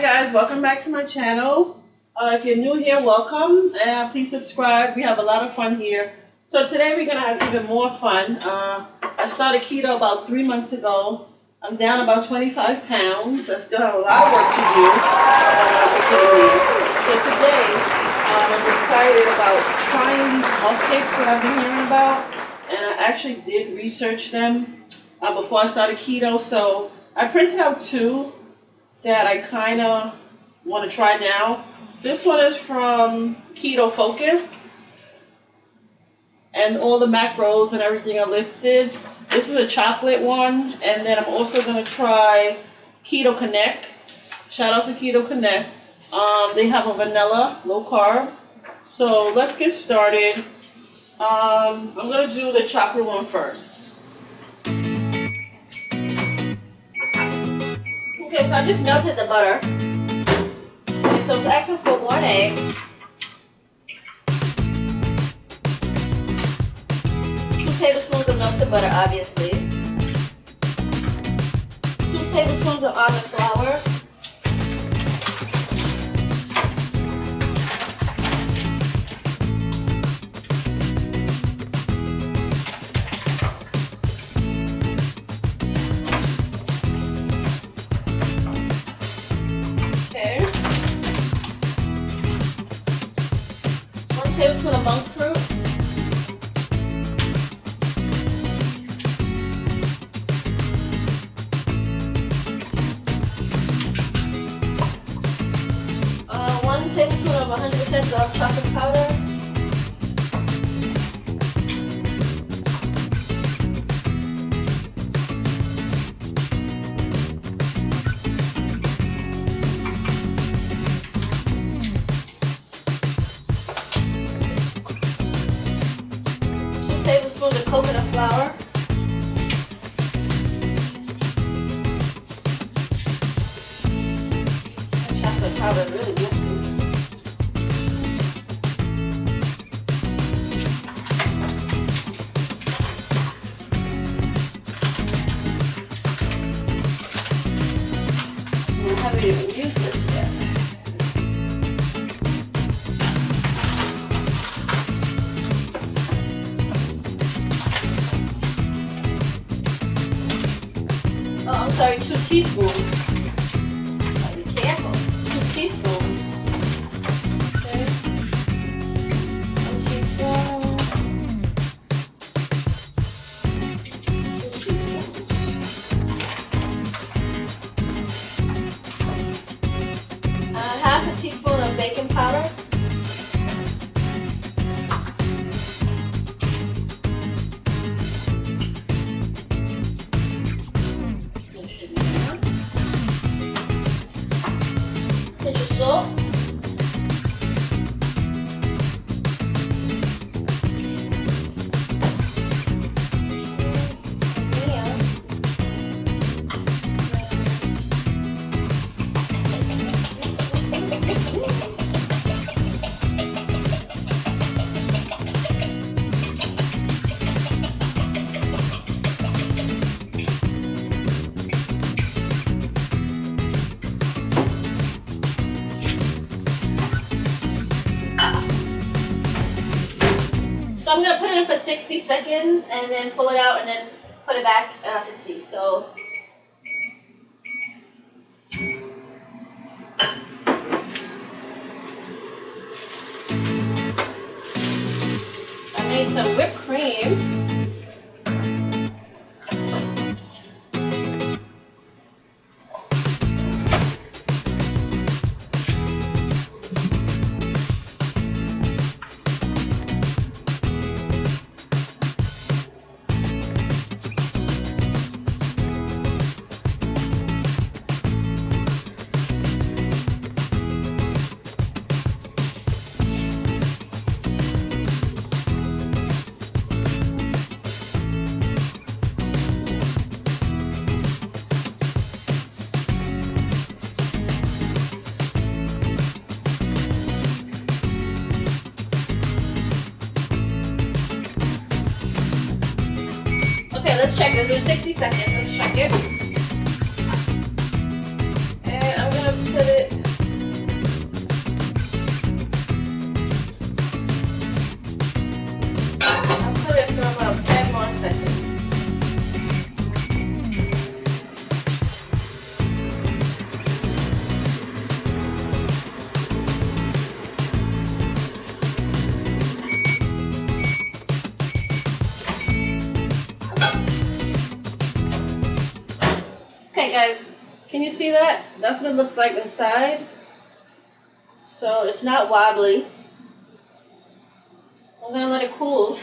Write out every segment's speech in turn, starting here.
guys, welcome back to my channel. If you're new here, welcome, and please subscribe. We have a lot of fun here. So today we're gonna have even more fun. I started keto about 3 months ago. I'm down about 25 pounds. I still have a lot of work to do. So today I'm excited about trying these health cakes that I've been hearing about, and I actually did research them before I started keto. So I printed out two that I kind of want to try now. This one is from Keto Focus, and all the macros and everything are listed. This is a chocolate one, and then I'm also going to try Keto Connect. Shout out to Keto Connect. They have a vanilla, low carb. So let's get started. I'm going to do the chocolate one first. Okay, so I just melted the butter. Okay, so it's asking for 1 egg. 2 tablespoons of melted butter, obviously. 2 tablespoons of almond flour. Tablespoon of monk fruit. One tablespoon of 100% dark chocolate powder. Tablespoon of coconut flour. That chocolate powder really good. I haven't even used this yet. Sorry, 2 teaspoons. Be careful. 2 teaspoons. Okay. 1 teaspoon. 2 teaspoons. Half a teaspoon of baking powder. Salt. So I'm going to put it in for 60 seconds and then pull it out and then put it back to see. So I made some whipped cream. Okay, let's check. Let's do 60 seconds. Let's check it. And I'm going to put it guys, can you see that? That's what it looks like inside. So it's not wobbly. I'm gonna let it cool.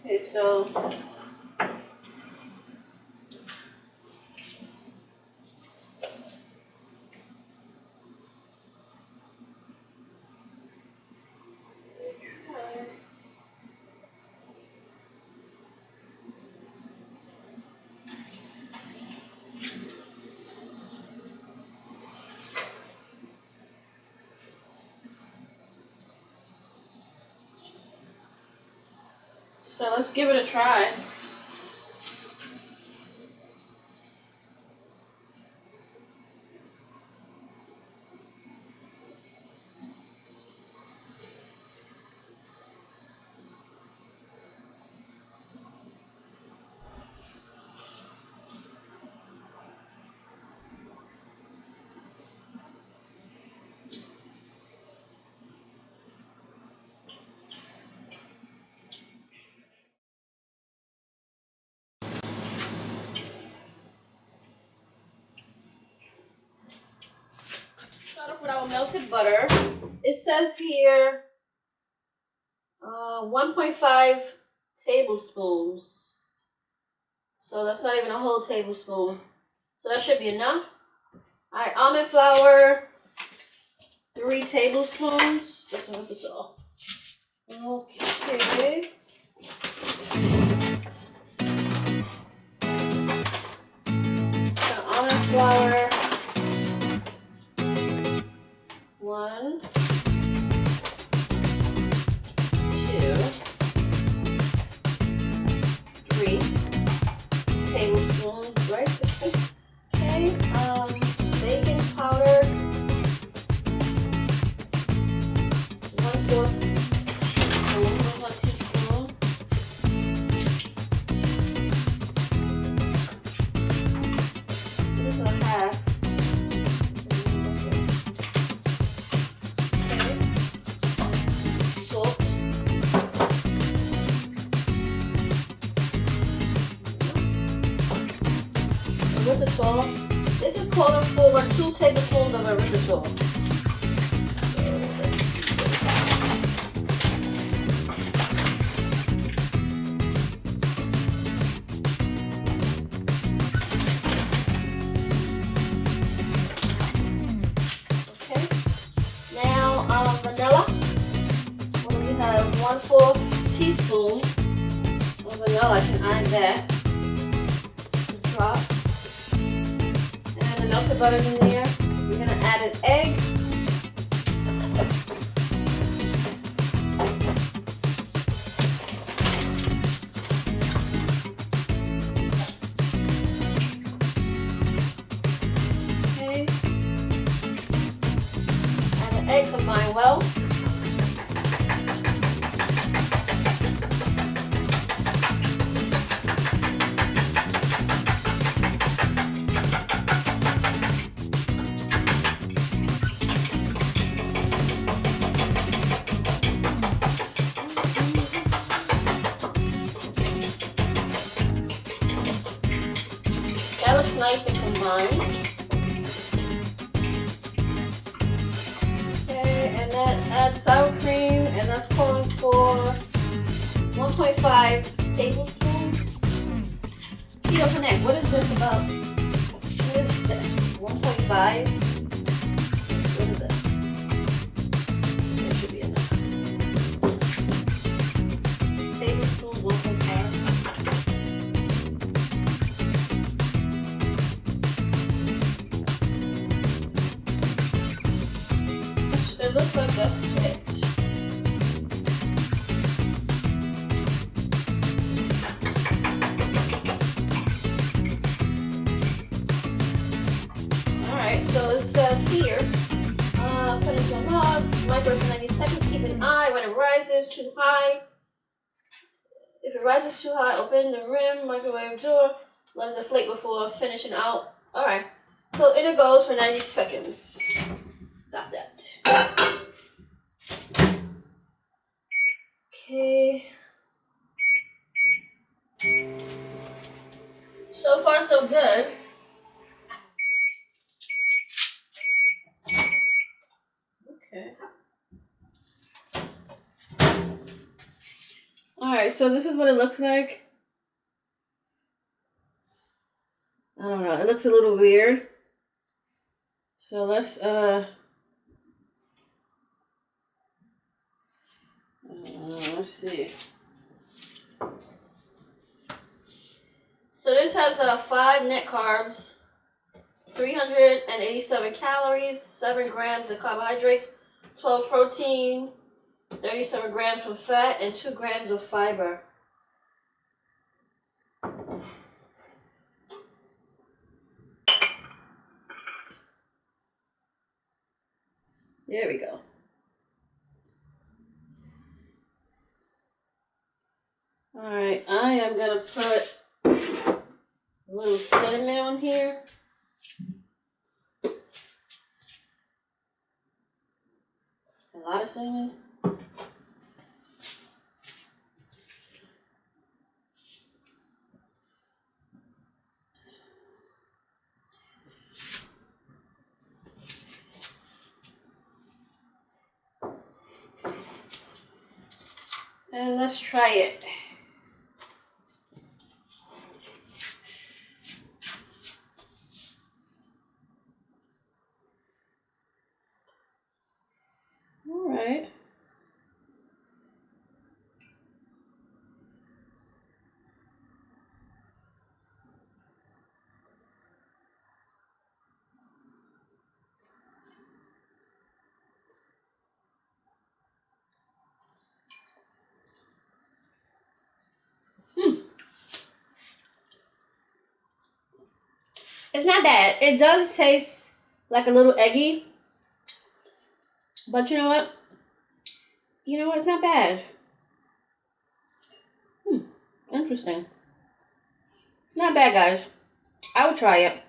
Okay, so let's give it a try. Start off with our melted butter. It says here 1.5 tablespoons. So that's not even a whole tablespoon. So that should be enough. Alright, almond flour, 3 tablespoons. That's enough, that's all. Okay. So almond flour. 1, 2, 3 tablespoons, right? Okay. Baking powder. 1/4 teaspoon. 1 teaspoon. This is a half. Erythritol. This is calling for 2 tablespoons of erythritol. So let's see. Okay. Now vanilla. Well, we have 1/4 teaspoon of vanilla. I can add that. Drop. Melted butter in there. We're gonna add an egg. Okay. Add an egg, combine well. That looks nice and combined. Okay, and then add sour cream, and that's calling for 1.5 tablespoons. Keto Connect, what is this about? What is that? 1.5? What is that? That should be enough. Tablespoon, 1.5. It looks like that's it. Alright, so it says here, put into a log, microwave for 90 seconds, keep an eye when it rises too high. If it rises too high, open the rim, microwave door, let it deflate before finishing out. Alright, so in it goes for 90 seconds. Got that. Okay. So far, so good. Okay. Alright, so this is what it looks like. I don't know, it looks a little weird. So let's let's see. So this has 5 net carbs, 387 calories, 7 grams of carbohydrates, 12 protein, 37 grams of fat, and 2 grams of fiber. There we go. Alright, I am going to put a little cinnamon on here. A lot of cinnamon. And let's try it. All right. It's not bad. It does taste like a little eggy. But you know what? You know what? It's not bad. Interesting. Not bad, guys. I would try it.